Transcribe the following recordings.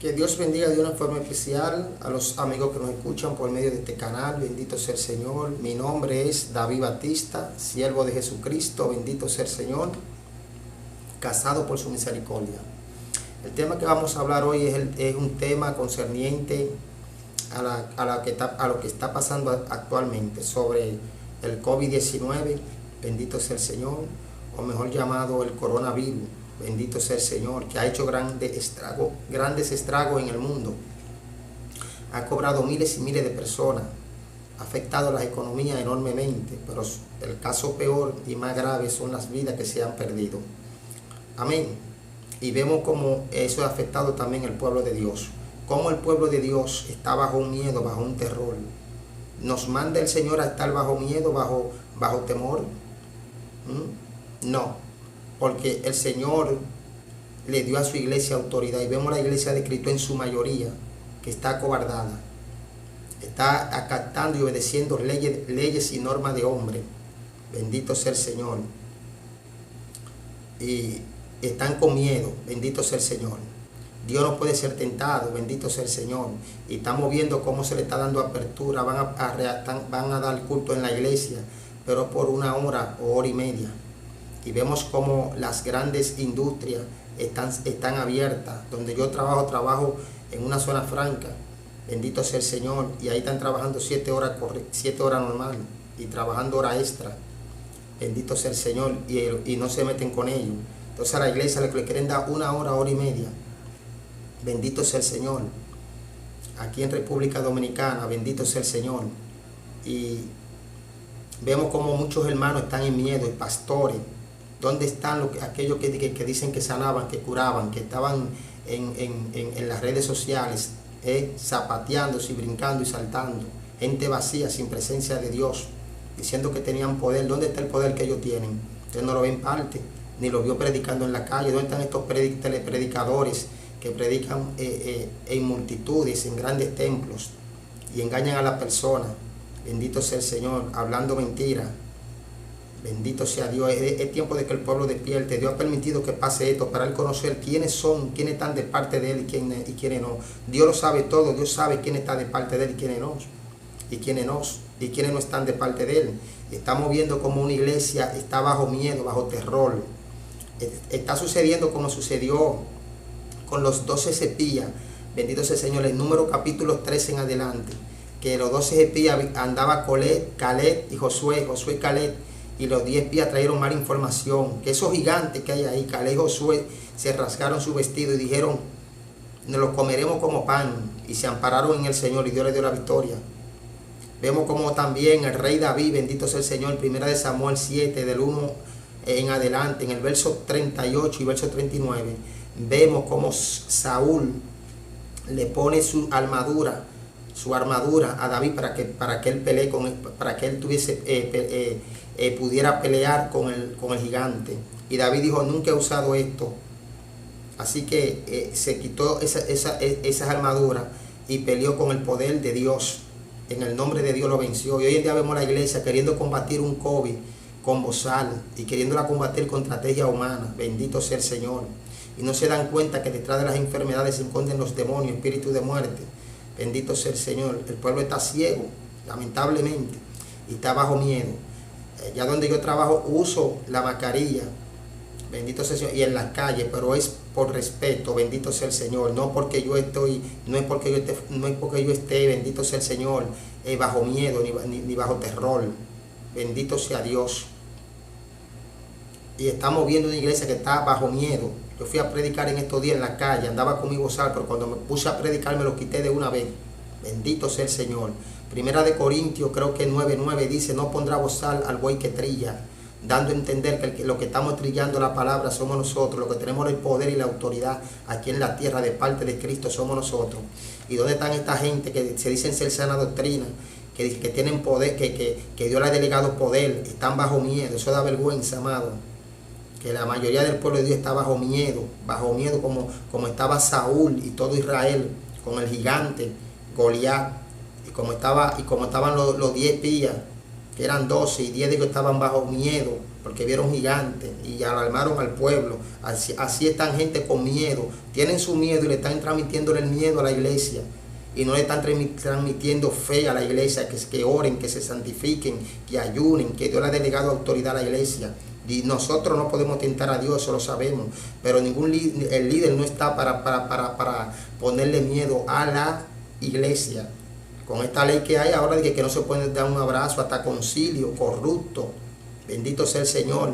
Que Dios bendiga de una forma especial a los amigos que nos escuchan por medio de este canal. Bendito sea el Señor. Mi nombre es David Batista, siervo de Jesucristo. Bendito sea el Señor, casado por su misericordia. El tema que vamos a hablar hoy es un tema concerniente a lo que está pasando actualmente sobre el COVID-19. Bendito sea el Señor, o mejor llamado el coronavirus. Bendito sea el Señor, que ha hecho grandes estragos en el mundo. Ha cobrado miles y miles de personas, ha afectado las economías enormemente, pero el caso peor y más grave son las vidas que se han perdido. Amén. Y vemos cómo eso ha afectado también al pueblo de Dios. Cómo el pueblo de Dios está bajo un miedo, bajo un terror. ¿Nos manda el Señor a estar bajo miedo, bajo temor? No. Porque el Señor le dio a su iglesia autoridad. Y vemos la iglesia de Cristo en su mayoría que está acobardada. Está acatando y obedeciendo leyes y normas de hombre. Bendito sea el Señor. Y están con miedo. Bendito sea el Señor. Dios no puede ser tentado. Bendito sea el Señor. Y estamos viendo cómo se le está dando apertura. Van a dar culto en la iglesia, pero por 1 hora o hora y media. Y vemos cómo las grandes industrias están abiertas. Donde yo trabajo en una zona franca. Bendito sea el Señor. Y ahí están trabajando 7 horas normal. Y trabajando hora extra. Bendito sea el Señor. Y no se meten con ellos. Entonces a la iglesia le quieren dar 1 hora, hora y media. Bendito sea el Señor. Aquí en República Dominicana, bendito sea el Señor. Y vemos como muchos hermanos están en miedo, y pastores. ¿Dónde están aquellos que dicen que sanaban, que curaban, que estaban en las redes sociales, zapateándose y brincando y saltando? Gente vacía, sin presencia de Dios, diciendo que tenían poder. ¿Dónde está el poder que ellos tienen? Usted no lo ve en parte, ni lo vio predicando en la calle. ¿Dónde están estos telepredicadores que predican en multitudes, en grandes templos, y engañan a la persona? Bendito sea el Señor, hablando mentiras. Bendito sea Dios. Es tiempo de que el pueblo despierte. Dios ha permitido que pase esto para él conocer quiénes son, quiénes están de parte de él y quiénes no. Dios lo sabe todo. Dios sabe quién está de parte de él y quiénes no. Y quiénes no están de parte de él. Estamos viendo como una iglesia está bajo miedo, bajo terror. Está sucediendo como sucedió con los 12 espías. Bendito sea el Señor. El número capítulo 13 en adelante. Que los 12 espías andaba Caleb y Josué y Caleb. Y los 10 espías trajeron mala información. Que esos gigantes que hay ahí, Caleb y Josué, se rasgaron su vestido y dijeron: nos los comeremos como pan. Y se ampararon en el Señor y Dios les dio la victoria. Vemos como también el rey David, bendito sea el Señor, en 1 Samuel 7, del 1 en adelante, en el verso 38 y verso 39, vemos como Saúl le pone su armadura a David para que él pelee para que él pudiera pelear con el gigante. Y David dijo: nunca he usado esto. Así que se quitó esas armaduras y peleó con el poder de Dios. En el nombre de Dios lo venció. Y hoy en día vemos la iglesia queriendo combatir un COVID con bozal y queriéndola combatir con estrategia humana. Bendito sea el Señor. Y no se dan cuenta que detrás de las enfermedades se esconden los demonios, espíritus de muerte. Bendito sea el Señor. El pueblo está ciego, lamentablemente, y está bajo miedo. Ya donde yo trabajo uso la mascarilla, bendito sea el Señor, y en las calles, pero es por respeto. Bendito sea el Señor. No es porque yo esté, bendito sea el Señor, bajo miedo ni bajo terror. Bendito sea Dios. Y estamos viendo una iglesia que está bajo miedo. Yo fui a predicar en estos días en la calle, andaba con mi bozal, pero cuando me puse a predicar me lo quité de una vez. Bendito sea el Señor. 1 Corintios, creo que 9:9 dice: no pondrá bozal al buey que trilla, dando a entender que lo que estamos trillando la palabra somos nosotros. Los que tenemos el poder y la autoridad aquí en la tierra de parte de Cristo somos nosotros. ¿Y dónde están esta gente que se dicen ser sana doctrina, que tienen poder, que Dios le ha delegado poder? Están bajo miedo. Eso da vergüenza, amado. Que la mayoría del pueblo de Dios está bajo miedo como estaba Saúl y todo Israel con el gigante Goliat, y como estaban los 10 espías que eran 12 y 10 de ellos estaban bajo miedo porque vieron gigantes y alarmaron al pueblo. Así están gente con miedo, tienen su miedo y le están transmitiendo el miedo a la iglesia y no le están transmitiendo fe a la iglesia, que oren, que se santifiquen, que ayunen, que Dios le ha delegado autoridad a la iglesia. Y nosotros no podemos tentar a Dios, eso lo sabemos, pero el líder no está para ponerle miedo a la iglesia. Con esta ley que hay ahora de que no se puede dar un abrazo, hasta concilio corrupto, bendito sea el Señor,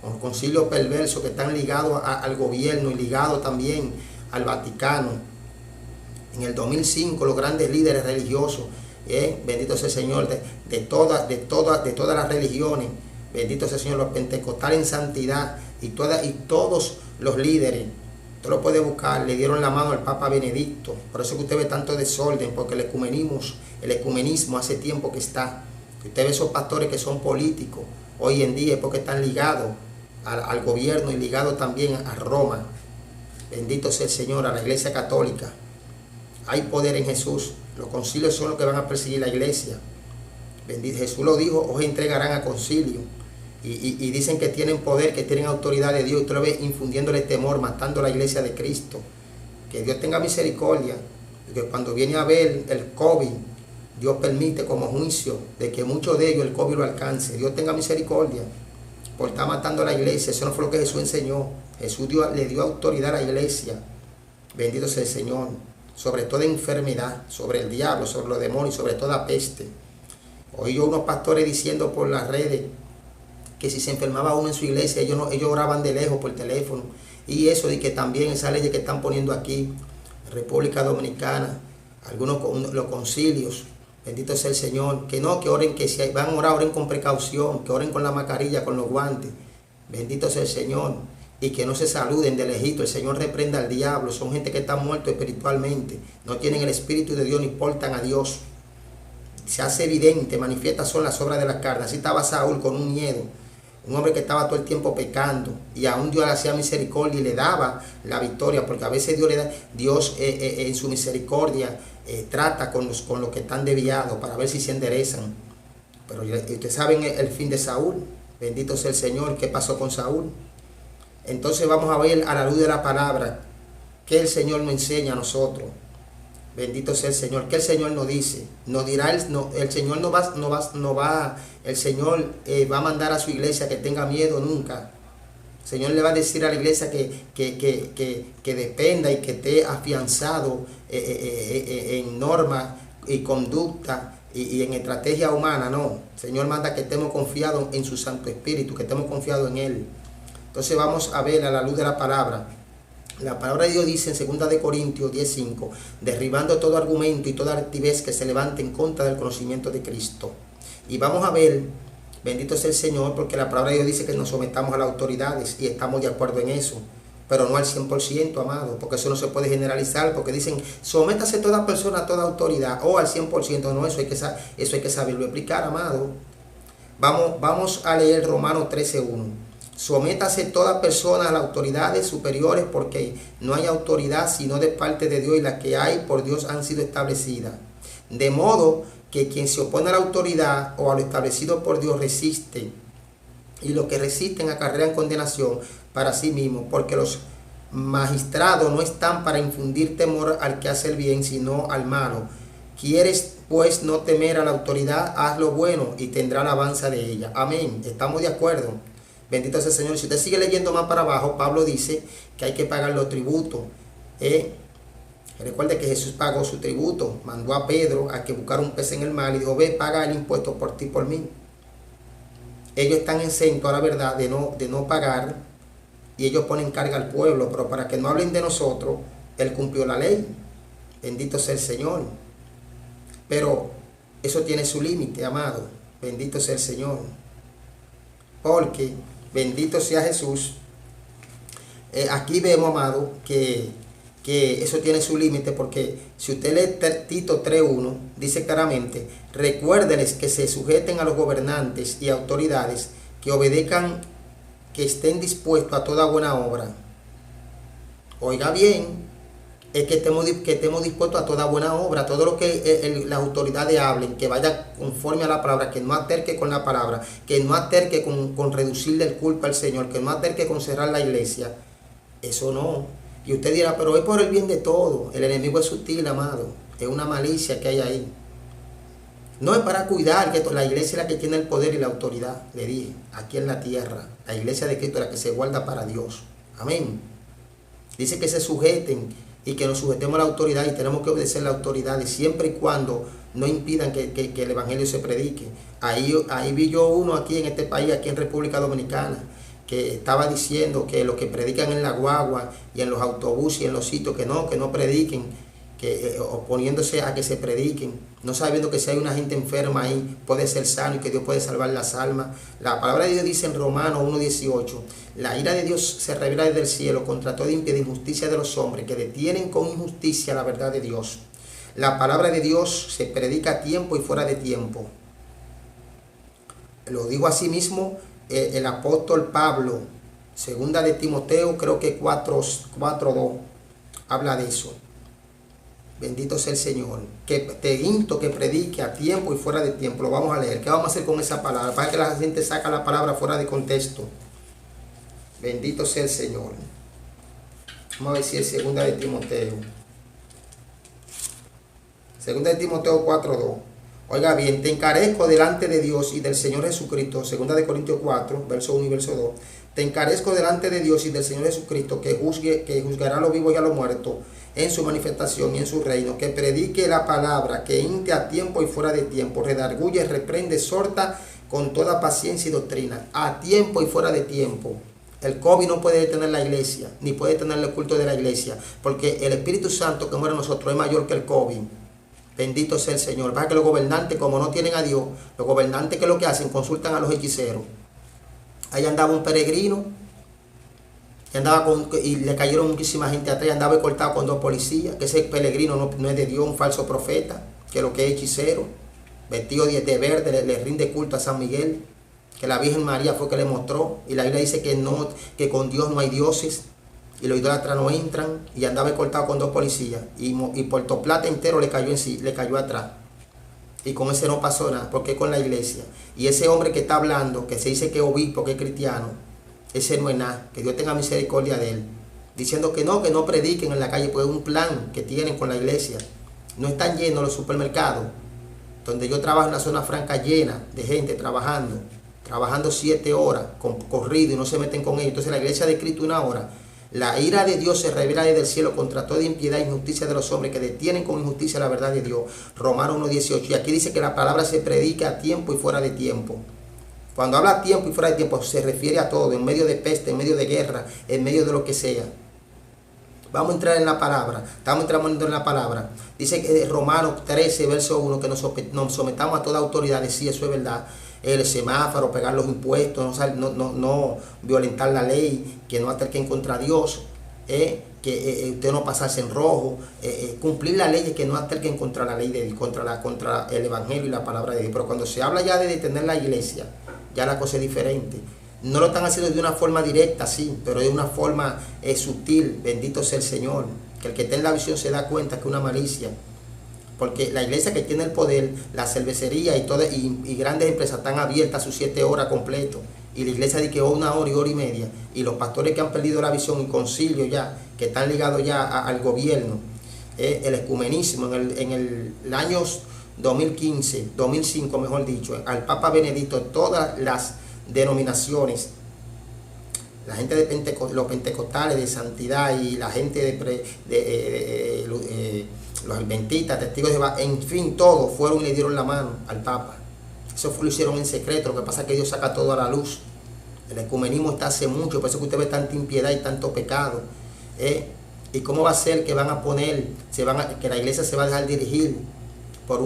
con concilios perversos que están ligados al gobierno y ligados también al Vaticano. En el 2005 los grandes líderes religiosos, bendito sea el Señor, de todas las religiones, bendito sea el Señor, los pentecostales en santidad y todos los líderes, usted lo puede buscar, le dieron la mano al Papa Benedicto. Por eso que usted ve tanto desorden, porque el ecumenismo hace tiempo que está. Usted ve esos pastores que son políticos hoy en día, porque están ligados al gobierno y ligados también a Roma. Bendito sea el Señor, a la iglesia católica. Hay poder en Jesús. Los concilios son los que van a perseguir la iglesia. Bendito, Jesús lo dijo, os entregarán a concilio. Y dicen que tienen poder, que tienen autoridad de Dios, y otra vez infundiéndole temor, matando a la iglesia de Cristo. Que Dios tenga misericordia, porque cuando viene a ver el COVID, Dios permite como juicio de que muchos de ellos el COVID lo alcance. Dios tenga misericordia por estar matando a la iglesia. Eso no fue lo que Jesús enseñó. Jesús le dio autoridad a la iglesia. Bendito sea el Señor. Sobre toda enfermedad, sobre el diablo, sobre los demonios, sobre toda peste. Oí yo unos pastores diciendo por las redes que si se enfermaba uno en su iglesia, ellos oraban de lejos por teléfono. Y eso de que también esa ley que están poniendo aquí, República Dominicana, algunos los concilios, bendito sea el Señor, que oren, que si van a orar, oren con precaución, que oren con la mascarilla, con los guantes, bendito sea el Señor, y que no se saluden de lejito. El Señor reprenda al diablo, son gente que está muerto espiritualmente, no tienen el Espíritu de Dios ni portan a Dios. Se hace evidente, manifiesta son las obras de la carne. Así estaba Saúl con un miedo, un hombre que estaba todo el tiempo pecando, y aún Dios le hacía misericordia y le daba la victoria, porque a veces Dios en su misericordia trata con los que están desviados para ver si se enderezan. Pero ustedes saben el fin de Saúl, bendito sea el Señor. ¿Qué pasó con Saúl? Entonces vamos a ver a la luz de la palabra que el Señor nos enseña a nosotros. Bendito sea el Señor. ¿Qué el Señor nos dice? Nos dirá, el Señor el Señor va a mandar a su iglesia que tenga miedo nunca. El Señor le va a decir a la iglesia que dependa y que esté afianzado en normas y conducta y en estrategia humana. No, el Señor manda que estemos confiados en su Santo Espíritu, que estemos confiados en Él. Entonces vamos a ver a la luz de la palabra. La palabra de Dios dice en 2 Corintios 10:5, derribando todo argumento y toda altivez que se levante en contra del conocimiento de Cristo. Y vamos a ver, bendito sea el Señor, porque la palabra de Dios dice que nos sometamos a las autoridades y estamos de acuerdo en eso, pero no al 100%, amado, porque eso no se puede generalizar, porque dicen, sométase toda persona a toda autoridad, o al 100%, no, eso hay que saberlo explicar, amado. Vamos a leer Romanos 13:1. Sométase toda persona a las autoridades superiores, porque no hay autoridad sino de parte de Dios, y las que hay por Dios han sido establecidas. De modo que quien se opone a la autoridad o a lo establecido por Dios resiste, y los que resisten acarrean condenación para sí mismos, porque los magistrados no están para infundir temor al que hace el bien, sino al malo. ¿Quieres pues no temer a la autoridad? Haz lo bueno y tendrá alabanza de ella. Amén. ¿Estamos de acuerdo? Bendito sea el Señor. Si usted sigue leyendo más para abajo, Pablo dice que hay que pagar los tributos. Recuerde que Jesús pagó su tributo. Mandó a Pedro a que buscara un pez en el mar y dijo, ve, paga el impuesto por ti, por mí. Ellos están exentos a la verdad de no pagar, y ellos ponen carga al pueblo, pero para que no hablen de nosotros, Él cumplió la ley. Bendito sea el Señor. Pero eso tiene su límite, amado. Bendito sea el Señor. Porque bendito sea Jesús. Aquí vemos, amado, que eso tiene su límite, porque si usted lee Tito 3:1, dice claramente, recuérdeles que se sujeten a los gobernantes y autoridades, que obedezcan, que estén dispuestos a toda buena obra. Oiga bien, es que estemos dispuestos a toda buena obra, todo lo que las autoridades hablen, que vaya conforme a la palabra, que no aterque con la palabra, que no aterque con reducirle el culto al Señor, que no aterque con cerrar la iglesia. Eso no. Y usted dirá, pero es por el bien de todo. El enemigo es sutil, amado. Es una malicia que hay ahí. No es para cuidar que la iglesia es la que tiene el poder y la autoridad, le dije, aquí en la tierra. La iglesia de Cristo es la que se guarda para Dios. Amén. Dice que se sujeten y que nos sujetemos a la autoridad y tenemos que obedecer a la autoridad siempre y cuando no impidan que el evangelio se predique. Ahí vi yo uno aquí en este país, aquí en República Dominicana, que estaba diciendo que los que predican en la guagua y en los autobuses y en los sitios que no prediquen, oponiéndose a que se prediquen, no sabiendo que si hay una gente enferma ahí puede ser sano y que Dios puede salvar las almas. La palabra de Dios dice en Romanos 1:18, la ira de Dios se revela desde el cielo contra toda impiedad e injusticia de los hombres que detienen con injusticia la verdad de Dios. La palabra de Dios se predica a tiempo y fuera de tiempo. Lo digo así mismo el apóstol Pablo, segunda de Timoteo, creo que 4:2, habla de eso. Bendito sea el Señor. Que te insto que predique a tiempo y fuera de tiempo. Lo vamos a leer. ¿Qué vamos a hacer con esa palabra? Para que la gente saca la palabra fuera de contexto. Bendito sea el Señor. Vamos a ver si es segunda de Timoteo. Segunda de Timoteo 4:2. Oiga bien, te encarezco delante de Dios y del Señor Jesucristo. Segunda de Corintios 4, verso 1 y verso 2. Te encarezco delante de Dios y del Señor Jesucristo, que juzgará a los vivos y a los muertos en su manifestación y en su reino, que predique la palabra, que inte a tiempo y fuera de tiempo, redarguye, reprende, exhorta con toda paciencia y doctrina, a tiempo y fuera de tiempo. El COVID no puede detener la iglesia, ni puede detener el culto de la iglesia, porque el Espíritu Santo que muere en nosotros es mayor que el COVID. Bendito sea el Señor. Para que los gobernantes, como no tienen a Dios, los gobernantes, que lo que hacen, consultan a los hechiceros. Ahí andaba un peregrino, y le cayeron muchísima gente atrás, andaba cortado con 2 policías, que ese peregrino no es de Dios, un falso profeta, que lo que es hechicero, vestido de verde, le rinde culto a San Miguel, que la Virgen María fue que le mostró, y la Biblia dice que con Dios no hay dioses, y los idólatras no entran, y andaba cortado con 2 policías, y Puerto Plata entero le cayó atrás. Y con ese no pasó nada, porque es con la iglesia. Y ese hombre que está hablando, que se dice que es obispo, que es cristiano, ese no es nada, que Dios tenga misericordia de él. Diciendo que no prediquen en la calle, pues es un plan que tienen con la iglesia. No están llenos los supermercados, donde yo trabajo en una zona franca llena de gente trabajando 7 horas, corrido, y no se meten con ellos. Entonces la iglesia de Cristo 1 hora. La ira de Dios se revela desde el cielo contra toda impiedad e injusticia de los hombres que detienen con injusticia la verdad de Dios. Romanos 1:18. Y aquí dice que la palabra se predica a tiempo y fuera de tiempo. Cuando habla a tiempo y fuera de tiempo, se refiere a todo, en medio de peste, en medio de guerra, en medio de lo que sea. Vamos a entrar en la palabra. Estamos entrando en la palabra. Dice que Romanos 13, verso 1, que nos sometamos a toda autoridad. Sí, eso es verdad. El semáforo, pegar los impuestos, no violentar la ley, que no aterquen contra Dios, que usted no pasarse en rojo, cumplir la ley, que no aterquen contra la ley de Dios, contra el evangelio y la palabra de Dios. Pero cuando se habla ya de detener la iglesia, ya la cosa es diferente. No lo están haciendo de una forma directa, sí, pero de una forma sutil. Bendito sea el Señor. Que el que está en la visión se da cuenta que es una malicia. Porque la iglesia que tiene el poder, la cervecería y grandes empresas están abiertas a sus 7 horas completo. Y la iglesia dice que 1 hora y hora y media. Y los pastores que han perdido la visión y concilio ya, que están ligados ya al gobierno, el ecumenismo, en el año 2015, 2005 mejor dicho, al Papa Benedicto, todas las denominaciones, la gente de los pentecostales de santidad y la gente los adventistas, testigos de Jehová, en fin, todos fueron y le dieron la mano al Papa. Eso lo hicieron en secreto. Lo que pasa es que Dios saca todo a la luz. El ecumenismo está hace mucho, por eso que usted ve tanta impiedad y tanto pecado. ¿Y cómo va a ser que van a poner, que la iglesia se va a dejar dirigir por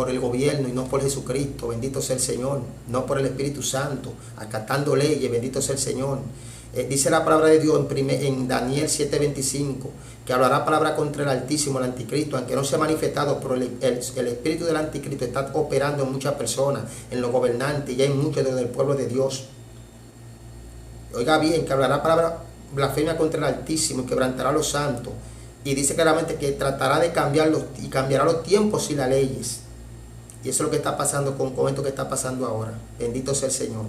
el gobierno y no por Jesucristo? Bendito sea el Señor. No por el Espíritu Santo, acatando leyes. Bendito sea el Señor. Dice la palabra de Dios en Daniel 7:25, que hablará palabra contra el Altísimo, el Anticristo, aunque no se ha manifestado, pero el espíritu del Anticristo está operando en muchas personas, en los gobernantes y en muchos del pueblo de Dios. Oiga bien, que hablará palabra blasfemia contra el Altísimo y quebrantará a los santos, Y dice claramente que tratará de cambiarlos y cambiará los tiempos y las leyes. Y eso es lo que está pasando con esto que está pasando ahora. Bendito sea el Señor.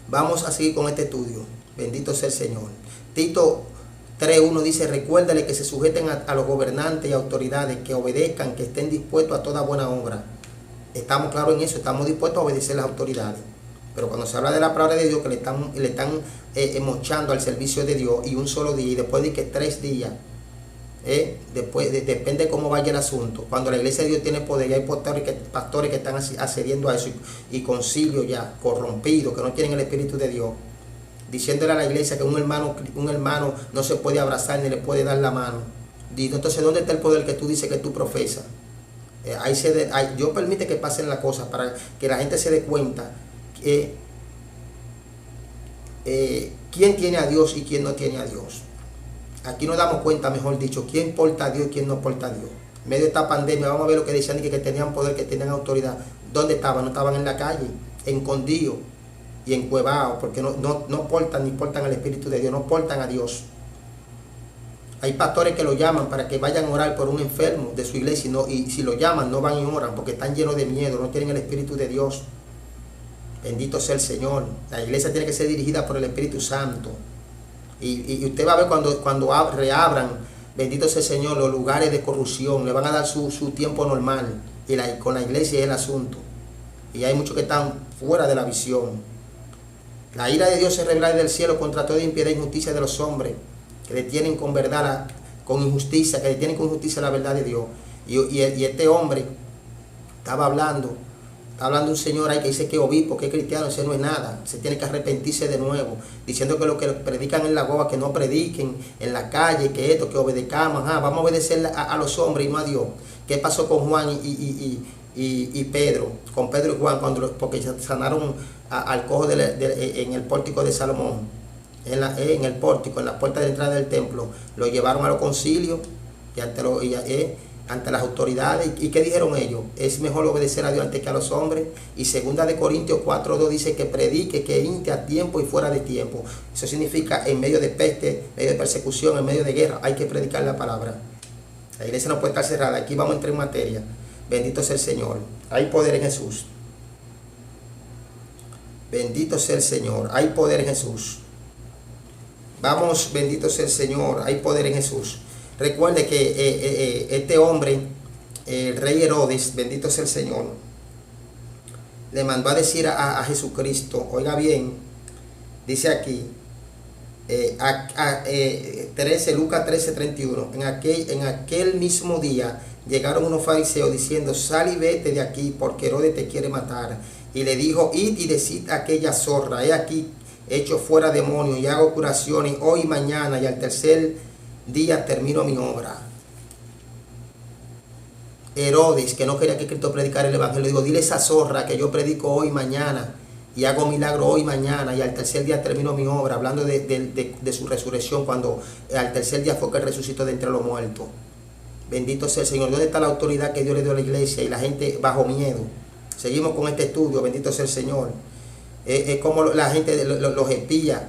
Vamos a seguir con este estudio. Bendito sea el Señor. Tito 3:1 dice, recuérdale que se sujeten a los gobernantes y autoridades, que obedezcan, que estén dispuestos a toda buena obra. Estamos claros en eso, estamos dispuestos a obedecer las autoridades. Pero cuando se habla de la palabra de Dios, que le están mochando al servicio de Dios, y un solo día, y después de que 3 días, depende de cómo vaya el asunto. Cuando la iglesia de Dios tiene poder, y hay pastores que están accediendo a eso, y concilios ya corrompidos, que no tienen el Espíritu de Dios, diciéndole a la iglesia que un hermano no se puede abrazar ni le puede dar la mano. Entonces, ¿dónde está el poder que tú dices que tú profesas? Dios permite que pasen las cosas para que la gente se dé cuenta quién tiene a Dios y quién no tiene a Dios. Aquí nos damos cuenta, mejor dicho, quién porta a Dios y quién no porta a Dios. En medio de esta pandemia, vamos a ver lo que decían, que tenían poder, que tenían autoridad. ¿Dónde estaban? No estaban en la calle, escondidos y encuevados, porque no portan ni portan al Espíritu de Dios, no portan a Dios. Hay pastores que lo llaman para que vayan a orar por un enfermo de su iglesia, y si lo llaman no van y oran porque están llenos de miedo, no tienen el Espíritu de Dios. Bendito sea el Señor. La iglesia tiene que ser dirigida por el Espíritu Santo. Y usted va a ver cuando reabran, bendito sea el Señor, los lugares de corrupción, le van a dar su tiempo normal. Y con la iglesia es el asunto. Y hay muchos que están fuera de la visión. La ira de Dios se revela del cielo contra toda impiedad e injusticia de los hombres, que detienen con verdad, con injusticia, que detienen con injusticia la verdad de Dios. Y este hombre estaba hablando un señor ahí que dice que es obispo, que es cristiano, ese no es nada, se tiene que arrepentirse de nuevo, diciendo que lo que predican en la goba, que no prediquen en la calle, que esto, que obedezcamos, vamos a obedecer a los hombres y no a Dios. ¿Qué pasó con Juan y Pedro? Con Pedro y Juan, porque sanaron al cojo en el pórtico de Salomón, en el pórtico, en la puerta de entrada del templo, lo llevaron a los concilios y ante las autoridades. ¿Y qué dijeron ellos? Es mejor obedecer a Dios antes que a los hombres. Y 2 Corintios 4:2 dice que predique, que inte a tiempo y fuera de tiempo. Eso significa en medio de peste, en medio de persecución, en medio de guerra, hay que predicar la palabra. La iglesia no puede estar cerrada. Aquí vamos a entrar en materia. Bendito sea el Señor. Hay poder en Jesús. Bendito sea el Señor. Hay poder en Jesús. Vamos, bendito sea el Señor. Hay poder en Jesús. Recuerde que este hombre, el rey Herodes, bendito sea el Señor, le mandó a decir a Jesucristo, oiga bien, dice aquí, Lucas 13:31, en aquel mismo día llegaron unos fariseos diciendo, sal y vete de aquí, porque Herodes te quiere matar. Y le dijo, id y decid a aquella zorra, he aquí, hecho fuera demonios y hago curaciones hoy y mañana, y al tercer día termino mi obra. Herodes, que no quería que Cristo predicara el evangelio, digo, dile a esa zorra que yo predico hoy y mañana y hago milagro hoy y mañana, y al tercer día termino mi obra, hablando de su resurrección, cuando al tercer día fue que resucitó de entre los muertos. Bendito sea el Señor. ¿Dónde está la autoridad que Dios le dio a la iglesia y la gente bajo miedo? Seguimos con este estudio. Bendito sea el Señor. Es como la gente, los espías,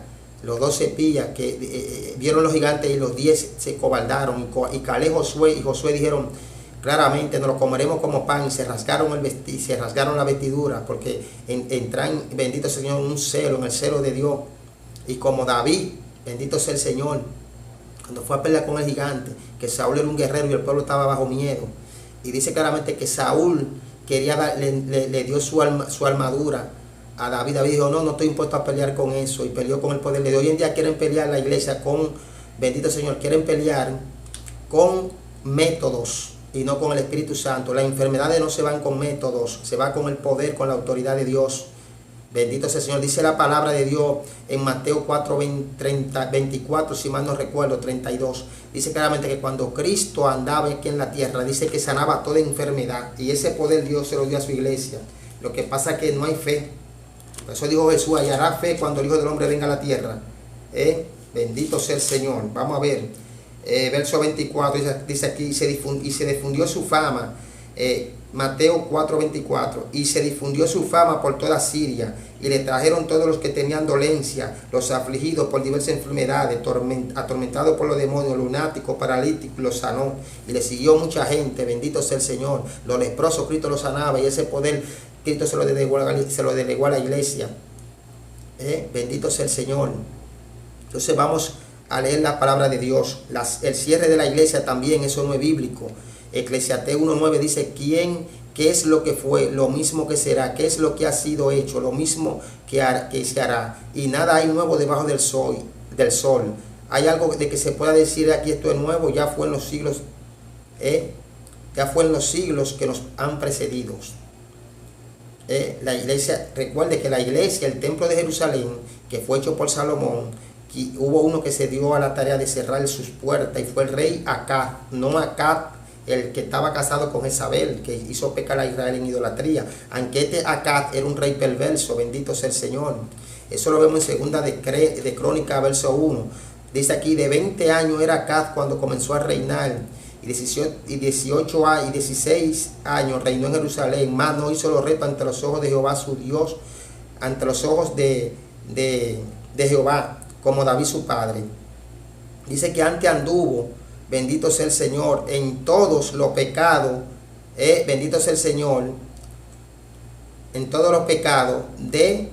los 12 espías que vieron los gigantes, y los 10 se cobardaron, y Caleb y Josué dijeron claramente, nos lo comeremos como pan, y se rasgaron la vestidura, porque entran, bendito sea el Señor, en un celo, en el celo de Dios. Y como David, bendito sea el Señor, cuando fue a pelear con el gigante, que Saúl era un guerrero y el pueblo estaba bajo miedo, y dice claramente que Saúl le dio su armadura a David. David dijo, no estoy impuesto a pelear con eso, y peleó con el poder de Dios. Hoy en día quieren pelear la iglesia bendito Señor, quieren pelear con métodos y no con el Espíritu Santo. Las enfermedades no se van con métodos, se va con el poder, con la autoridad de Dios. Bendito sea el Señor. Dice la palabra de Dios en Mateo 4:24, si mal no recuerdo, 32. Dice claramente que cuando Cristo andaba aquí en la tierra, dice que sanaba toda enfermedad, y ese poder Dios se lo dio a su iglesia. Lo que pasa es que no hay fe. Por eso dijo Jesús, hallará fe cuando el Hijo del Hombre venga a la tierra. Bendito sea el Señor. Vamos a ver. Verso 24 dice aquí, y se difundió su fama Mateo 4:24, y se difundió su fama por toda Siria, y le trajeron todos los que tenían dolencia, los afligidos por diversas enfermedades, atormentados por los demonios, lunáticos, paralíticos, los sanó, y le siguió mucha gente. Bendito sea el Señor. Los leprosos Cristo los sanaba, y ese poder Cristo se lo delegó a la iglesia. Bendito sea el Señor. Entonces vamos a leer la palabra de Dios. El cierre de la iglesia también, eso no es bíblico. Eclesiastés 1:9 dice: ¿qué es lo que fue? Lo mismo que será. ¿Qué es lo que ha sido hecho? Lo mismo que se hará. Y nada hay nuevo debajo del sol. ¿Hay algo de que se pueda decir aquí esto es nuevo? Ya fue en los siglos. Ya fue en los siglos que nos han precedido. La iglesia, recuerde que la iglesia, el templo de Jerusalén, que fue hecho por Salomón, hubo uno que se dio a la tarea de cerrar sus puertas, y fue el rey Acab, no Acab el que estaba casado con Jezabel, que hizo pecar a Israel en idolatría, aunque este Acab era un rey perverso. Bendito sea el Señor. Eso lo vemos en segunda de Crónica, verso 1. Dice aquí: de 20 años era Acab cuando comenzó a reinar, y 18 y 16 años reinó en Jerusalén, mas no hizo lo recto ante los ojos de Jehová su Dios, ante los ojos de Jehová, como David su padre. Dice que antes anduvo, bendito sea el Señor, en todos los pecados, bendito sea el Señor, en todos los pecados de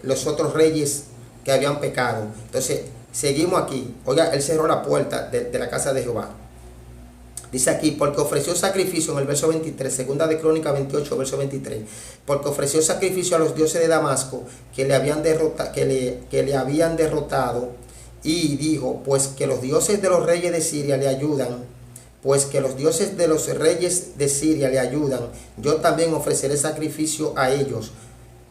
los otros reyes que habían pecado. Entonces, seguimos aquí. Oiga, él cerró la puerta de la casa de Jehová. Dice aquí: porque ofreció sacrificio, en el verso 23, segunda de Crónica 28, verso 23, porque ofreció sacrificio a los dioses de Damasco que le habían derrotado, y dijo: pues que los dioses de los reyes de Siria le ayudan, yo también ofreceré sacrificio a ellos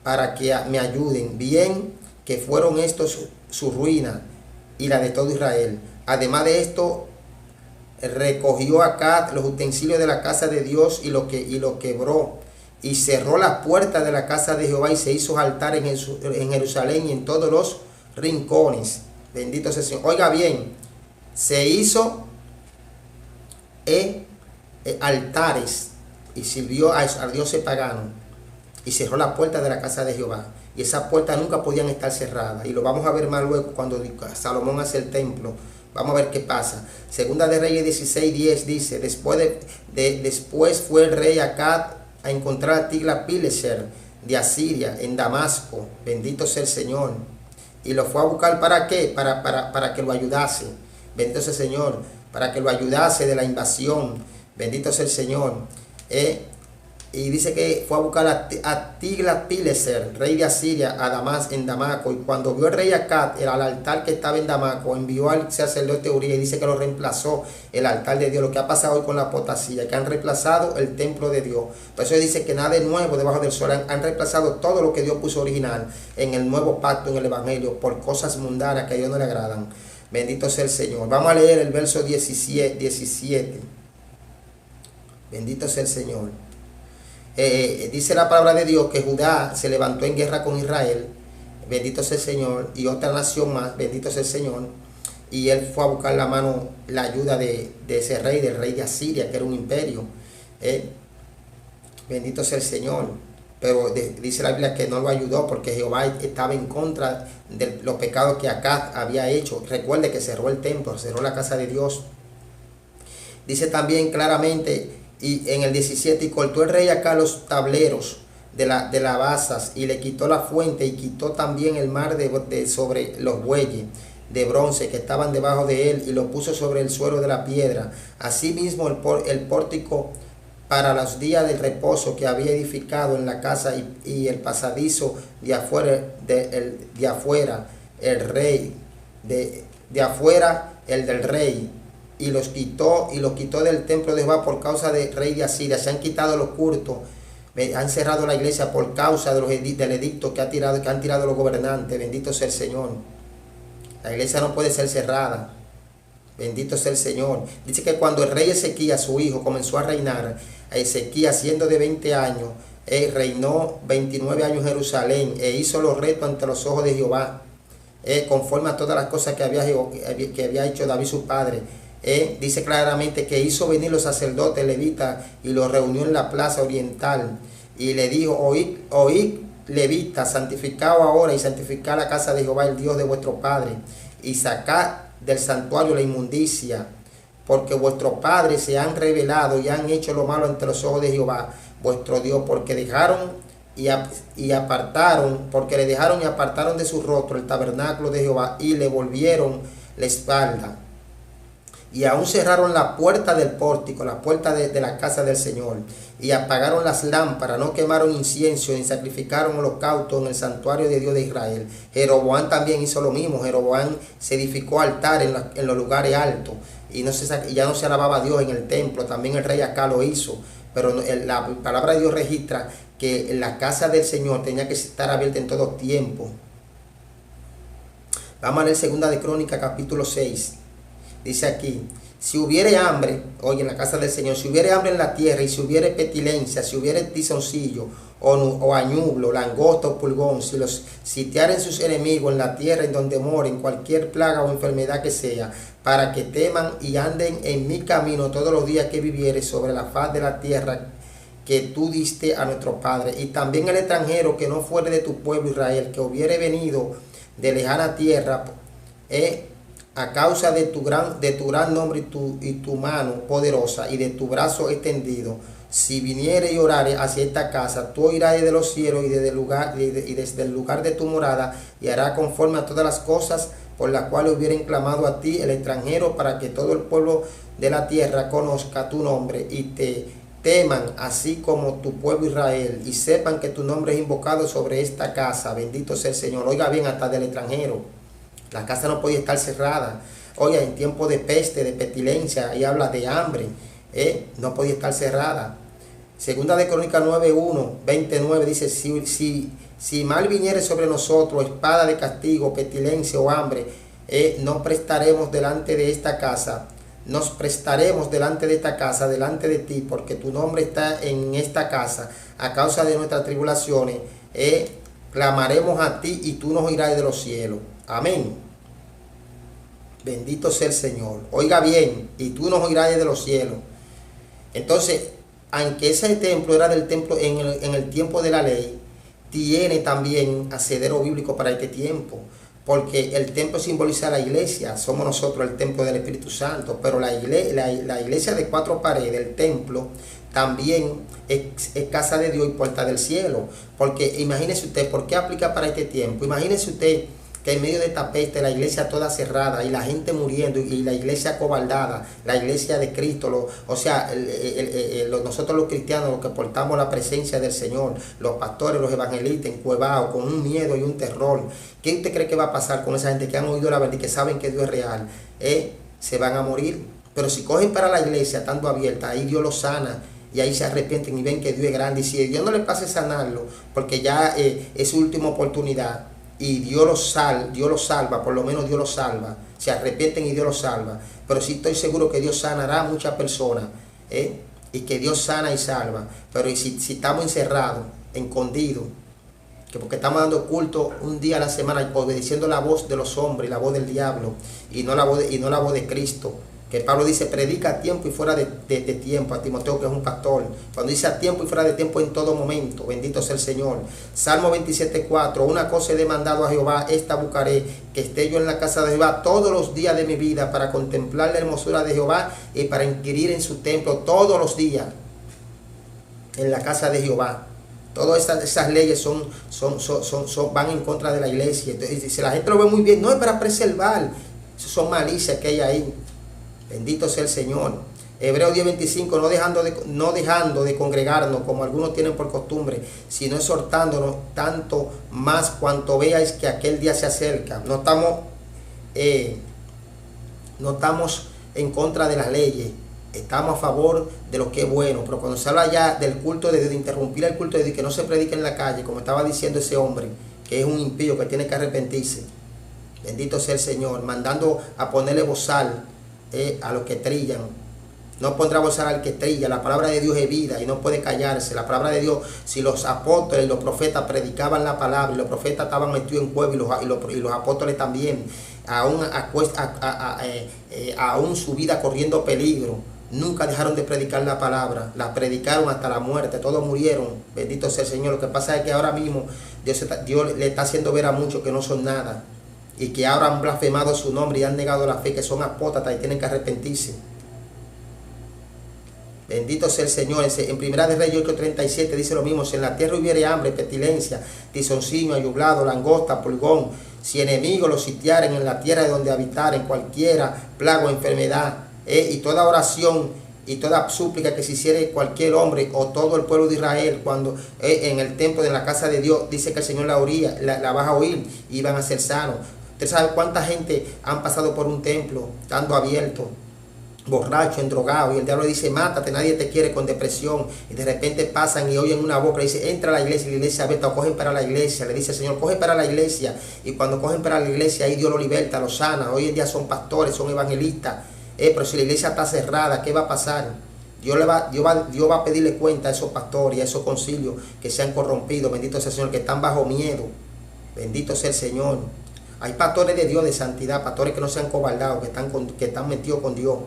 para que me ayuden. Bien que fueron estos su ruina y la de todo Israel. Además de esto, recogió Acab los utensilios de la casa de Dios y lo quebró, y cerró la puerta de la casa de Jehová, y se hizo altar en Jerusalén y en todos los rincones. Bendito sea el Señor. Oiga bien, se hizo altares y sirvió a dioses paganos, y cerró la puerta de la casa de Jehová. Y esas puertas nunca podían estar cerradas. Y lo vamos a ver más luego cuando Salomón hace el templo. Vamos a ver qué pasa. Segunda de Reyes 16:10 dice: después fue el rey Acab a encontrar a Tiglat-Pileser de Asiria en Damasco. Bendito sea el Señor. Y lo fue a buscar, ¿para qué? Para que lo ayudase. Bendito sea el Señor. Para que lo ayudase de la invasión. Bendito sea el Señor. Y dice que fue a buscar a Tiglat-Pileser, rey de Asiria, en Damasco. Y cuando vio el rey Acab al altar que estaba en Damasco, envió al sacerdote Urías, y dice que lo reemplazó el altar de Dios. Lo que ha pasado hoy con la apostasía, que han reemplazado el templo de Dios. Por eso dice que nada es nuevo debajo del sol. Han reemplazado todo lo que Dios puso original en el nuevo pacto, en el evangelio, por cosas mundanas que a Dios no le agradan. Bendito sea el Señor. Vamos a leer el verso 17. Bendito sea el Señor. Dice la palabra de Dios que Judá se levantó en guerra con Israel, bendito sea el Señor, y otra nación más, bendito sea el Señor, y él fue a buscar la ayuda de ese rey, del rey de Asiria, que era un imperio. Bendito sea el Señor. Pero dice la Biblia que no lo ayudó, porque Jehová estaba en contra de los pecados que Acab había hecho. Recuerde que cerró el templo, cerró la casa de Dios. Dice también claramente, y en el 17, y cortó el rey Acab los tableros de las basas, y le quitó la fuente, y quitó también el mar sobre los bueyes de bronce que estaban debajo de él, y lo puso sobre el suelo de la piedra. Asimismo el pórtico para los días del reposo que había edificado en la casa, y el pasadizo de afuera el del rey, y los quitó del templo de Jehová por causa del rey de Asiria. Se han quitado los cultos, han cerrado la iglesia por causa del edicto que han tirado los gobernantes. Bendito sea el Señor. La iglesia no puede ser cerrada. Bendito sea el Señor. Dice que cuando el rey Ezequías, su hijo, comenzó a reinar, Ezequías, siendo de 20 años, reinó 29 años en Jerusalén, e hizo lo recto ante los ojos de Jehová, conforme a todas las cosas que había hecho David su padre. dice claramente que hizo venir los sacerdotes levitas y los reunió en la plaza oriental y le dijo: oíd levitas, santificaos ahora y santificad la casa de Jehová, el Dios de vuestro padre, y sacad del santuario la inmundicia, porque vuestros padres se han rebelado y han hecho lo malo ante los ojos de Jehová vuestro Dios, porque le dejaron y apartaron de su rostro el tabernáculo de Jehová y le volvieron la espalda. Y aún cerraron la puerta del pórtico, la puerta de la casa del Señor, y apagaron las lámparas, no quemaron incienso, ni sacrificaron holocaustos en el santuario de Dios de Israel. Jeroboam también hizo lo mismo. Jeroboam se edificó altar en los lugares altos, y ya no se alababa a Dios en el templo. También el rey Acá lo hizo, pero la palabra de Dios registra que la casa del Señor tenía que estar abierta en todo tiempo. Vamos a leer 2 de Crónicas capítulo 6. Dice aquí: si hubiere hambre, oye, en la casa del Señor, si hubiere hambre en la tierra, y si hubiere pestilencia, si hubiere tizoncillo, o añublo, langosta o pulgón, si los sitiaren sus enemigos en la tierra en donde moren, cualquier plaga o enfermedad que sea, para que teman y anden en mi camino todos los días que viviere sobre la faz de la tierra que tú diste a nuestro padre, y también el extranjero que no fuere de tu pueblo Israel, que hubiere venido de lejana tierra, a causa de tu gran nombre y tu mano poderosa y de tu brazo extendido, si viniere y orare hacia esta casa, tú oirás de los cielos y desde el lugar de tu morada, y hará conforme a todas las cosas por las cuales hubieren clamado a ti el extranjero, para que todo el pueblo de la tierra conozca tu nombre y te teman, así como tu pueblo Israel, y sepan que tu nombre es invocado sobre esta casa. Bendito sea el Señor. Oiga bien, hasta del extranjero. La casa no podía estar cerrada. Oye, en tiempo de peste, de pestilencia, y habla de hambre, no podía estar cerrada. Segunda de Crónicas 9:1, 29 dice: si mal viniere sobre nosotros espada de castigo, pestilencia o hambre, nos prestaremos delante de esta casa, delante de ti, porque tu nombre está en esta casa. A causa de nuestras tribulaciones, clamaremos a ti y tú nos oirás de los cielos. Amén. Bendito sea el Señor. Oiga bien, y tú nos oirás de los cielos. Entonces, aunque ese templo era del templo en el tiempo de la ley, tiene también asidero bíblico para este tiempo, porque el templo simboliza la iglesia. Somos nosotros el templo del Espíritu Santo, pero la iglesia de 4 paredes, el templo, también es casa de Dios y puerta del cielo. Porque imagínese usted, ¿por qué aplica para este tiempo? Imagínese usted que en medio de esta peste, la iglesia toda cerrada y la gente muriendo, y la iglesia acobardada, la iglesia de Cristo, nosotros los cristianos, los que portamos la presencia del Señor, los pastores, los evangelistas encuevados con un miedo y un terror. ¿Qué usted cree que va a pasar con esa gente que han oído la verdad y que saben que Dios es real? Se van a morir. Pero si cogen para la iglesia estando abierta, ahí Dios los sana, y ahí se arrepienten y ven que Dios es grande. Y si Dios no les pase sanarlo, porque ya es su última oportunidad, y Dios los salva, por lo menos Dios los salva, se arrepienten y Dios los salva. Pero sí estoy seguro que Dios sanará a muchas personas, y que Dios sana y salva. Pero si estamos encerrados, escondidos, que porque estamos dando culto un día a la semana, obedeciendo la voz de los hombres y la voz del diablo, y no la voz de Cristo, que Pablo dice: predica a tiempo y fuera de tiempo, a Timoteo, que es un pastor. Cuando dice a tiempo y fuera de tiempo, en todo momento. Bendito sea el Señor. Salmo 27:4: una cosa he demandado a Jehová, esta buscaré, que esté yo en la casa de Jehová todos los días de mi vida, para contemplar la hermosura de Jehová y para inquirir en su templo todos los días, en la casa de Jehová. Todas esas leyes van en contra de la iglesia. Entonces, si la gente lo ve muy bien, no es para preservar, son malicias que hay ahí. Bendito sea el Señor. Hebreos 10:25: no dejando de congregarnos como algunos tienen por costumbre, sino exhortándonos, tanto más cuanto veáis que aquel día se acerca. No estamos en contra de las leyes, estamos a favor de lo que es bueno. Pero cuando se habla ya del culto de Dios, de interrumpir el culto de Dios, que no se predique en la calle, como estaba diciendo ese hombre, que es un impío que tiene que arrepentirse. Bendito sea el Señor. Mandando a ponerle bozal a los que trillan. No pondrá bozal al que trilla. La palabra de Dios es vida y no puede callarse. La palabra de Dios, si los apóstoles y los profetas predicaban la palabra, y los profetas estaban metidos en cueva, y los apóstoles también, aún su vida corriendo peligro. Nunca dejaron de predicar la palabra, la predicaron hasta la muerte, todos murieron, bendito sea el Señor. Lo que pasa es que ahora mismo Dios le está haciendo ver a muchos que no son nada, y que ahora han blasfemado su nombre y han negado la fe, que son apóstatas y tienen que arrepentirse. Bendito sea el Señor. En Primera de Reyes 8:37 dice lo mismo: si en la tierra hubiere hambre, pestilencia, tizoncino, ayublado, langosta, pulgón, si enemigos los sitiaren en la tierra de donde habitaren, cualquiera plaga o enfermedad, y toda oración y toda súplica que se hiciere cualquier hombre o todo el pueblo de Israel cuando en el templo de la casa de Dios, dice que el Señor la va a oír y van a ser sanos. Usted sabe cuánta gente han pasado por un templo estando abierto, borracho, endrogado, y el diablo dice: mátate, nadie te quiere, con depresión, y de repente pasan y oyen una voz que dice: entra a la iglesia, y la iglesia abierta, o cogen para la iglesia. Le dice el Señor: coge para la iglesia, y cuando cogen para la iglesia, ahí Dios lo liberta, lo sana. Hoy en día son pastores, son evangelistas, pero si la iglesia está cerrada, ¿qué va a pasar? Dios va a pedirle cuenta a esos pastores y a esos concilios que se han corrompido, bendito sea el Señor, que están bajo miedo, bendito sea el Señor. Hay pastores de Dios, de santidad, pastores que no se han cobardado, que están metidos con Dios.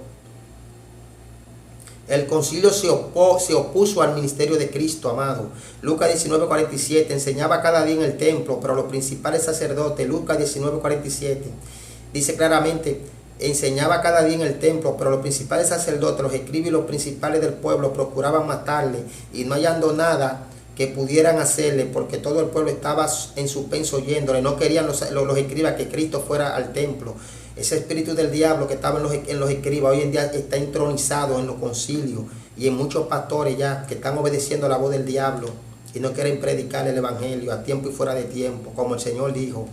El concilio se opuso al ministerio de Cristo, amado. Lucas 19:47, enseñaba cada día en el templo, pero los principales sacerdotes, Lucas 19:47, dice claramente: enseñaba cada día en el templo, pero los principales sacerdotes, los escribas y los principales del pueblo procuraban matarle, y no hallando nada que pudieran hacerle, porque todo el pueblo estaba en suspenso oyéndole. No querían los escribas que Cristo fuera al templo. Ese espíritu del diablo que estaba en los escribas hoy en día está entronizado en los concilios y en muchos pastores ya que están obedeciendo la voz del diablo y no quieren predicar el evangelio a tiempo y fuera de tiempo, como el Señor dijo.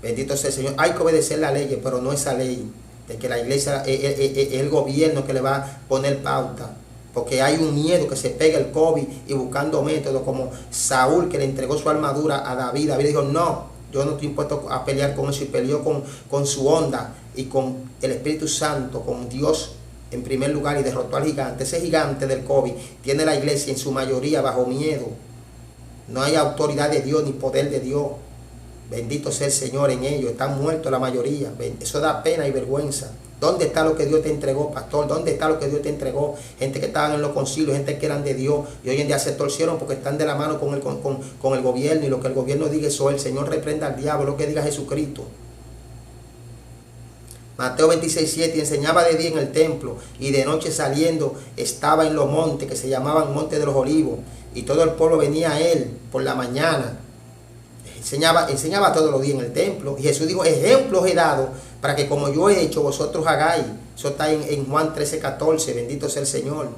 Bendito sea el Señor. Hay que obedecer la ley, pero no esa ley de que la iglesia es el gobierno que le va a poner pauta, porque hay un miedo que se pega el COVID, y buscando métodos como Saúl, que le entregó su armadura a David. David dijo: no, yo no estoy impuesto a pelear con eso, y peleó con su onda y con el Espíritu Santo, con Dios en primer lugar, y derrotó al gigante. Ese gigante del COVID tiene la iglesia en su mayoría bajo miedo. No hay autoridad de Dios ni poder de Dios. Bendito sea el Señor en ellos. Están muertos la mayoría. Eso da pena y vergüenza. ¿Dónde está lo que Dios te entregó, pastor? ¿Dónde está lo que Dios te entregó? Gente que estaban en los concilios, gente que eran de Dios, y hoy en día se torcieron porque están de la mano con el gobierno, y lo que el gobierno diga, eso el Señor reprenda al diablo, lo que diga Jesucristo. Mateo 26:7, enseñaba de día en el templo, y de noche saliendo estaba en los montes que se llamaban Montes de los Olivos, y todo el pueblo venía a él por la mañana. Enseñaba todos los días en el templo, y Jesús dijo: ejemplos he dado para que como yo he hecho, vosotros hagáis. Eso está en Juan 13:14, bendito sea el Señor.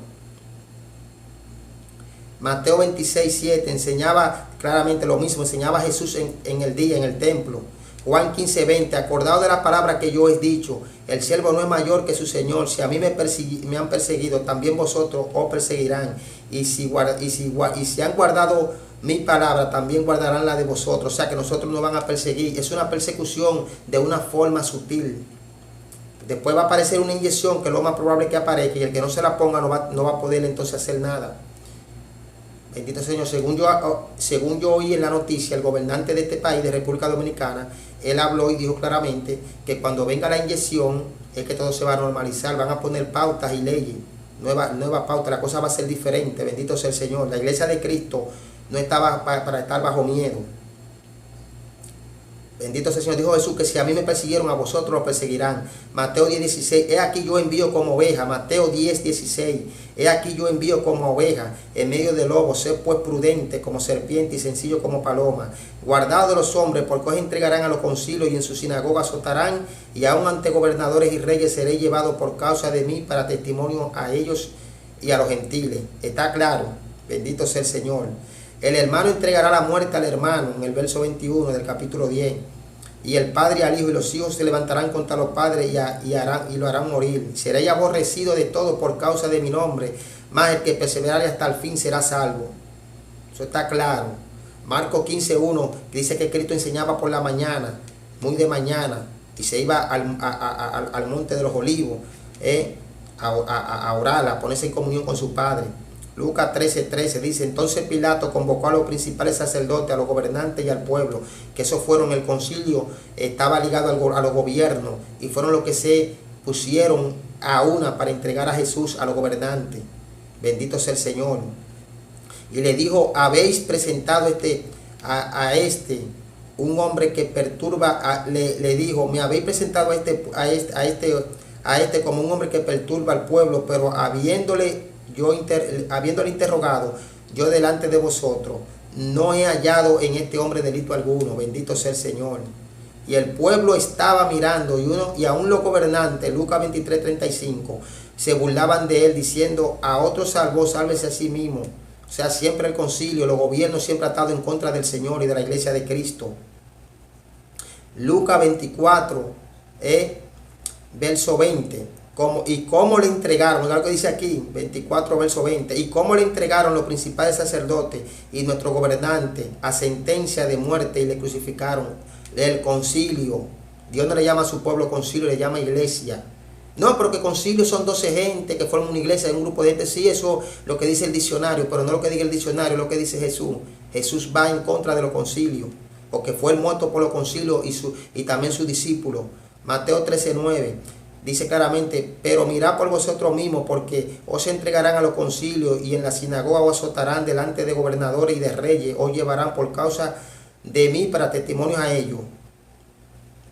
Mateo 26:7, enseñaba claramente lo mismo, enseñaba Jesús en el día, en el templo. Juan 15:20, acordado de la palabra que yo he dicho, el siervo no es mayor que su Señor. Si a mí me han perseguido, también vosotros os perseguirán. Y si han guardado mi palabra, también guardarán la de vosotros. O sea que nosotros nos van a perseguir. Es una persecución de una forma sutil. Después va a aparecer una inyección, que es lo más probable que aparezca, y el que no se la ponga no va a poder entonces hacer nada. Bendito Señor. Según yo oí en la noticia, el gobernante de este país, de República Dominicana, él habló y dijo claramente que cuando venga la inyección es que todo se va a normalizar. Van a poner pautas y leyes, nueva pauta. La cosa va a ser diferente. Bendito sea el Señor. La iglesia de Cristo no estaba para estar bajo miedo. Bendito sea el Señor. Dijo Jesús que si a mí me persiguieron, a vosotros los perseguirán. Mateo 10:16. He aquí yo envío como oveja. Mateo 10:16. He aquí yo envío como oveja en medio de lobos. Sé pues prudente como serpiente y sencillo como paloma. Guardado de los hombres, porque os entregarán a los concilios y en sus sinagogas azotarán. Y aun ante gobernadores y reyes seré llevado por causa de mí para testimonio a ellos y a los gentiles. Está claro. Bendito sea el Señor. El hermano entregará la muerte al hermano, en el verso 21 del capítulo 10. Y el padre al hijo, y los hijos se levantarán contra los padres y lo harán morir. Seréis aborrecido de todo por causa de mi nombre, mas el que perseverare hasta el fin será salvo. Eso está claro. Marcos 15:1 dice que Cristo enseñaba por la mañana, muy de mañana, y se iba al monte de los olivos a orar, a ponerse en comunión con su Padre. Lucas 13:13 dice, entonces Pilato convocó a los principales sacerdotes, a los gobernantes y al pueblo, que esos fueron el concilio, estaba ligado a los gobiernos, y fueron los que se pusieron a una para entregar a Jesús a los gobernantes. Bendito sea el Señor. Y le dijo, habéis presentado a este, un hombre que perturba, le dijo, me habéis presentado a este como un hombre que perturba al pueblo, pero habiéndole interrogado yo delante de vosotros, no he hallado en este hombre delito alguno. Bendito sea el Señor. Y el pueblo estaba mirando, y aún los gobernantes, Lucas 23:35, se burlaban de él, diciendo, a otro salvó, sálvese a sí mismo. O sea, siempre el concilio, los gobiernos siempre han estado en contra del Señor y de la iglesia de Cristo. Lucas 24, verso 20. Y cómo le entregaron, ¿no? Lo que dice aquí, 24, verso 20. Y cómo le entregaron los principales sacerdotes y nuestros gobernantes a sentencia de muerte y le crucificaron. El concilio. Dios no le llama a su pueblo concilio, le llama iglesia. No, porque concilio son 12 gente que forman una iglesia, un grupo de gente. Sí, eso es lo que dice el diccionario, pero no lo que diga el diccionario, lo que dice Jesús. Jesús va en contra de los concilios, porque fue el muerto por los concilios y también sus discípulos. Mateo 13:9 dice claramente, pero mirad por vosotros mismos, porque os entregarán a los concilios y en la sinagoga os azotarán delante de gobernadores y de reyes, os llevarán por causa de mí para testimonios a ellos.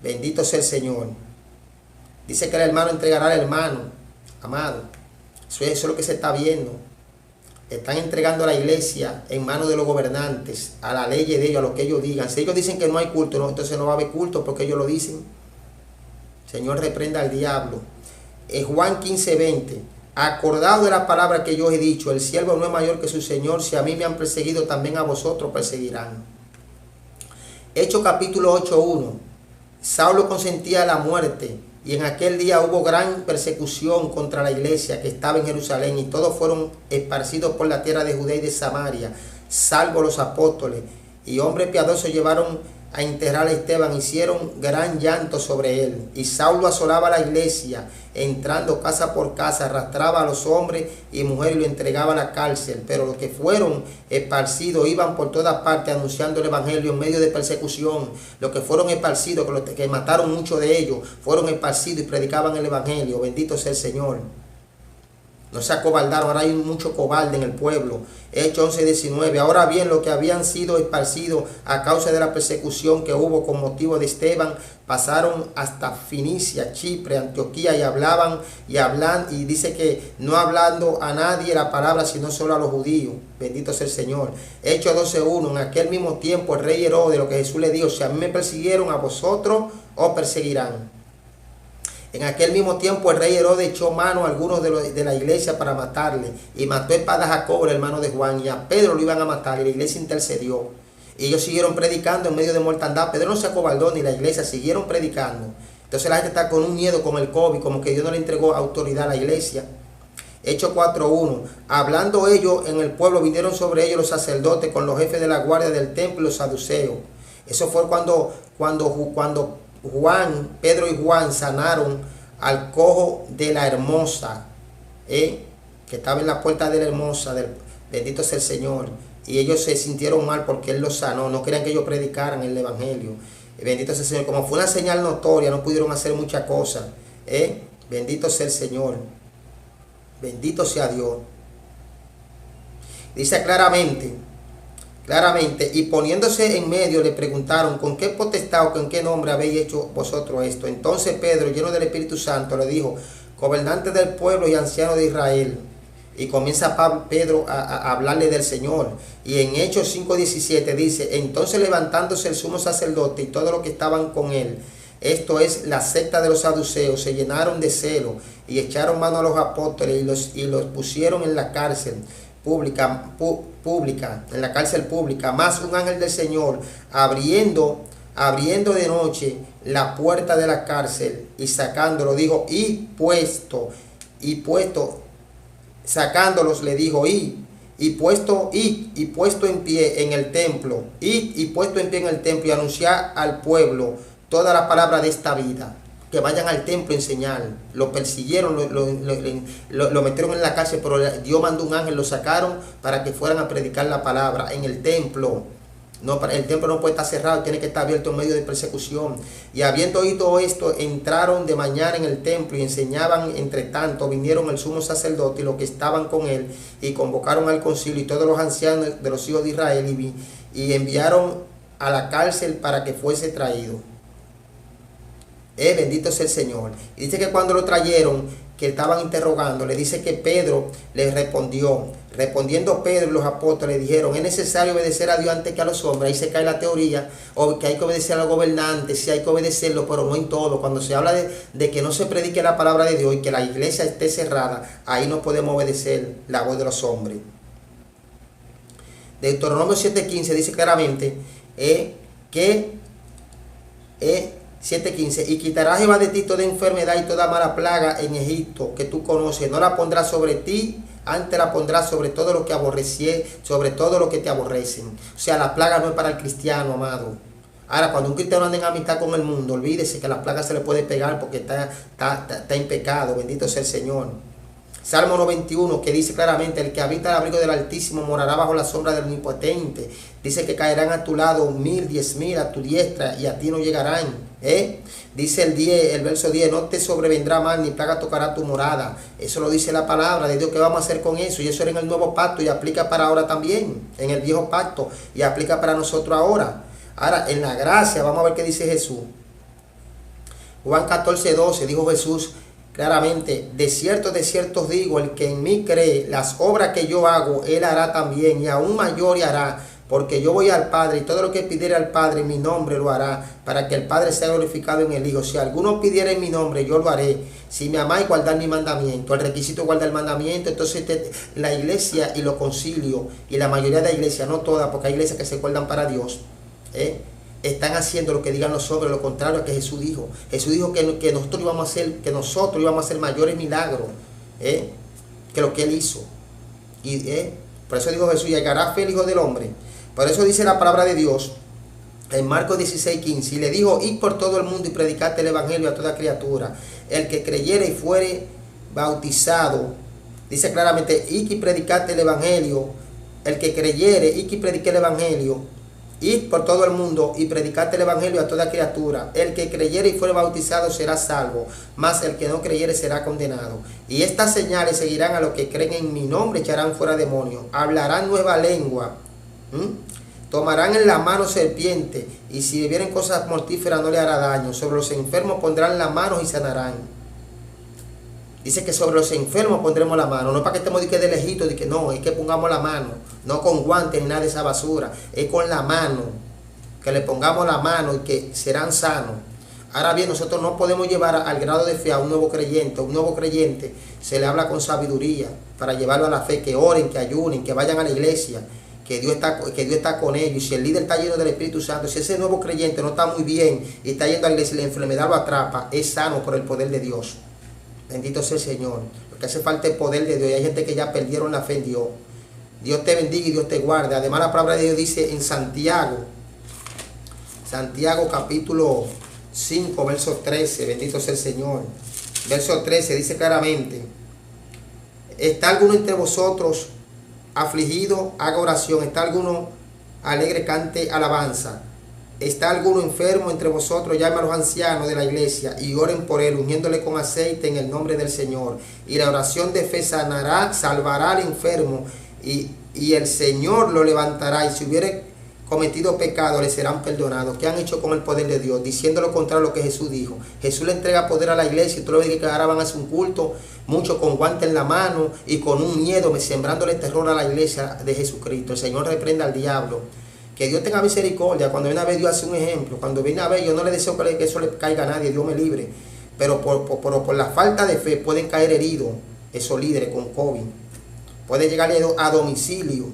Bendito sea el Señor. Dice que el hermano entregará al hermano. Amado, eso es lo que se está viendo. Están entregando a la iglesia en manos de los gobernantes, a la ley de ellos, a lo que ellos digan. Si ellos dicen que no hay culto, no, entonces no va a haber culto porque ellos lo dicen. Señor, reprenda al diablo. Juan 15:20. Acordado de la palabra que yo he dicho, el siervo no es mayor que su Señor. Si a mí me han perseguido, también a vosotros perseguirán. Hechos capítulo 8:1. Saulo consentía la muerte, y en aquel día hubo gran persecución contra la iglesia que estaba en Jerusalén, y todos fueron esparcidos por la tierra de Judea y de Samaria, salvo los apóstoles. Y hombres piadosos llevaron a enterrar a Esteban, hicieron gran llanto sobre él. Y Saulo asolaba la iglesia, entrando casa por casa, arrastraba a los hombres y mujeres y lo entregaba a la cárcel. Pero los que fueron esparcidos iban por todas partes anunciando el evangelio en medio de persecución. Los que fueron esparcidos, que mataron muchos de ellos, fueron esparcidos y predicaban el evangelio. Bendito sea el Señor. No se acobardaron, ahora hay mucho cobarde en el pueblo. Hechos 11:19. Ahora bien, los que habían sido esparcidos a causa de la persecución que hubo con motivo de Esteban, pasaron hasta Finicia, Chipre, Antioquía, y dice que no hablando a nadie la palabra, sino solo a los judíos. Bendito sea el Señor. Hechos 12:1. En aquel mismo tiempo el rey Herodes, lo que Jesús le dijo, si a mí me persiguieron, a vosotros os perseguirán. En aquel mismo tiempo el rey Herodes echó mano a algunos de la iglesia para matarle, y mató espada a Jacobo, el hermano de Juan, y a Pedro lo iban a matar, y la iglesia intercedió. Y ellos siguieron predicando en medio de mortandad. Pedro no se acobardó, ni la iglesia, siguieron predicando. Entonces la gente está con un miedo con el COVID, como que Dios no le entregó autoridad a la iglesia. Hechos 4:1. Hablando ellos en el pueblo, vinieron sobre ellos los sacerdotes con los jefes de la guardia del templo y los saduceos. Eso fue cuando Pedro y Juan sanaron al cojo de la Hermosa, que estaba en la puerta de la Hermosa, bendito sea el Señor. Y ellos se sintieron mal porque él los sanó, no querían que ellos predicaran el evangelio. Bendito sea el Señor. Como fue una señal notoria, no pudieron hacer muchas cosas. Bendito sea el Señor. Bendito sea Dios. Dice claramente, y poniéndose en medio le preguntaron, ¿con qué potestad o con qué nombre habéis hecho vosotros esto? Entonces Pedro, lleno del Espíritu Santo, le dijo, gobernante del pueblo y anciano de Israel. Y comienza Pedro a hablarle del Señor. Y en Hechos 5:17 dice, entonces levantándose el sumo sacerdote y todos los que estaban con él, esto es la secta de los saduceos, se llenaron de celo y echaron mano a los apóstoles y los pusieron en la cárcel pública, en la cárcel pública. Más un ángel del Señor, abriendo de noche la puerta de la cárcel y sacándolo, dijo, sacándolos le dijo, y puesto en pie en el templo, y puesto en pie en el templo y anunciar al pueblo toda la palabra de esta vida. que vayan al templo a enseñar. Lo persiguieron, lo metieron en la cárcel, pero Dios mandó un ángel, lo sacaron para que fueran a predicar la palabra en el templo. No, el templo no puede estar cerrado, tiene que estar abierto en medio de persecución. Y habiendo oído esto, entraron de mañana en el templo y enseñaban. Entre tanto vinieron el sumo sacerdote y los que estaban con él, y convocaron al concilio y todos los ancianos de los hijos de Israel, y enviaron a la cárcel para que fuese traído. Bendito sea el Señor. Y dice que cuando lo trajeron, que estaban interrogando, le dice que Pedro les respondió. Respondiendo Pedro y los apóstoles dijeron: es necesario obedecer a Dios antes que a los hombres. Ahí se cae la teoría, o que hay que obedecer a los gobernantes. Sí, hay que obedecerlo, pero no en todo. Cuando se habla de que no se predique la palabra de Dios y que la iglesia esté cerrada, ahí no podemos obedecer la voz de los hombres. Deuteronomio 7:15 dice claramente 7:15, y quitará Jehová de ti toda enfermedad y toda mala plaga en Egipto que tú conoces, no la pondrás sobre ti, antes la pondrás sobre todo lo que sobre todo lo que te aborrecen. O sea, la plaga no es para el cristiano, amado. Ahora, cuando un cristiano anda en amistad con el mundo, olvídese que la plaga se le puede pegar porque está en pecado. Bendito sea el Señor. Salmo 91, que dice claramente: el que habita el abrigo del Altísimo morará bajo la sombra del Omnipotente. Dice que caerán a tu lado 1000, 10,000 a tu diestra, y a ti no llegarán. Dice el verso 10: no te sobrevendrá mal, ni plaga tocará tu morada. Eso lo dice la palabra de Dios. ¿Qué vamos a hacer con eso? Y eso era en el nuevo pacto y aplica para ahora también, en el viejo pacto, y aplica para nosotros ahora. Ahora, en la gracia, vamos a ver qué dice Jesús. Juan 14:12, dijo Jesús claramente: de cierto os digo, el que en mí cree, las obras que yo hago, él hará también, y aún mayor hará, porque yo voy al Padre, y todo lo que pidiere al Padre en mi nombre lo hará, para que el Padre sea glorificado en el Hijo. Si alguno pidiera en mi nombre, yo lo haré. Si me amáis, guardad mi mandamiento. El requisito es guardar el mandamiento. Entonces la iglesia y los concilios, y la mayoría de la iglesia, no todas, porque hay iglesias que se guardan para Dios, están haciendo lo que digan los hombres, lo contrario a que Jesús dijo. Jesús dijo que nosotros íbamos a hacer mayores milagros que lo que Él hizo. Y por eso dijo Jesús: llegará fe el Hijo del Hombre. Por eso dice la palabra de Dios en Marcos 16:15, y le dijo: id por todo el mundo y predicad el evangelio a toda criatura. El que creyere y fuere bautizado, dice claramente, id y predicad el evangelio. El que creyere, id y predique el evangelio. Id por todo el mundo y predicad el evangelio a toda criatura. El que creyere y fuere bautizado será salvo, mas el que no creyere será condenado. Y estas señales seguirán a los que creen en mi nombre: echarán fuera demonios, hablarán nueva lengua, tomarán en la mano serpiente, y si bebieren cosas mortíferas no le hará daño. Sobre los enfermos pondrán la mano y sanarán. Dice que sobre los enfermos pondremos la mano. No es para que estemos de lejito, de que no, es que pongamos la mano. No con guantes ni nada de esa basura. Es con la mano. Que le pongamos la mano y que serán sanos. Ahora bien, nosotros no podemos llevar al grado de fe a un nuevo creyente. Un nuevo creyente se le habla con sabiduría para llevarlo a la fe. Que oren, que ayunen, que vayan a la iglesia. Que Dios está con ellos. Y si el líder está lleno del Espíritu Santo, si ese nuevo creyente no está muy bien y está yendo a la iglesia y la enfermedad lo atrapa, es sano por el poder de Dios. Bendito sea el Señor. Lo que hace falta es el poder de Dios. Y hay gente que ya perdieron la fe en Dios. Dios te bendiga y Dios te guarde. Además, la palabra de Dios dice en Santiago capítulo 5, verso 13. Bendito sea el Señor. Verso 13 dice claramente: ¿está alguno entre vosotros afligido? Haga oración. ¿Está alguno alegre? Cante alabanza. ¿Está alguno enfermo entre vosotros? Llame a los ancianos de la iglesia y oren por él, ungiéndole con aceite en el nombre del Señor. Y la oración de fe salvará al enfermo, y el Señor lo levantará. Y si hubiere cometido pecado, le serán perdonados. ¿Qué han hecho con el poder de Dios? Diciendo lo contrario a lo que Jesús dijo. Jesús le entrega poder a la iglesia, y tú lo ves que ahora van a hacer un culto, muchos con guantes en la mano y con un miedo, sembrándole terror a la iglesia de Jesucristo. El Señor reprenda al diablo. Que Dios tenga misericordia. Cuando viene a ver, Dios hace un ejemplo. Cuando viene a ver, yo no le deseo que eso le caiga a nadie, Dios me libre. Pero por la falta de fe pueden caer heridos esos líderes con COVID. Puede llegar a domicilio,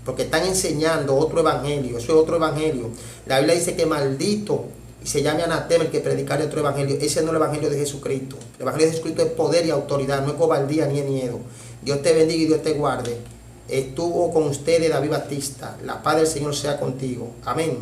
porque están enseñando otro evangelio. Eso es otro evangelio. La Biblia dice que maldito y se llame anatema el que predicare otro evangelio. Ese no es el evangelio de Jesucristo. El evangelio de Jesucristo es poder y autoridad, no es cobardía ni es miedo. Dios te bendiga y Dios te guarde. Estuvo con ustedes David Batista. La paz del Señor sea contigo. Amén.